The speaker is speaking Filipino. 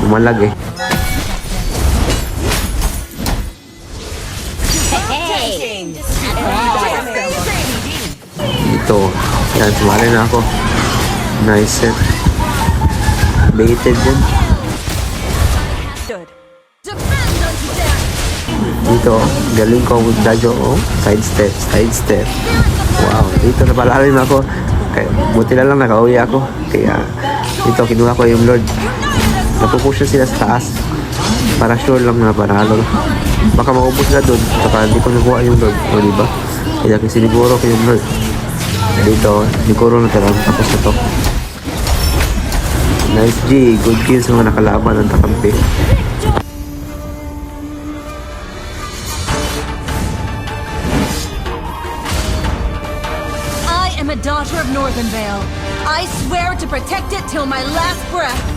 Umalag eh. Dito. Yan, sumali na ako. Nice set. Baited din. Dito, galing ko with Dajo. Oh, side step, side step. Wow, dito napalalim ako. Kaya, buti na lang nakauwi ako. Kaya, dito kinuha ko yung Lord. Napupusya sila sa taas. Para sure lang na panalo. Baka maubos na dun. Saka hindi ko nakuha yung Lord. O diba? Kaya siniguro ko yung Lord. Dito, siguro na talagang tapos na to. Nice G. Good kills sa mga nakalaban ng takampi. I am a daughter of Northern Vale. I swear to protect it till my last breath.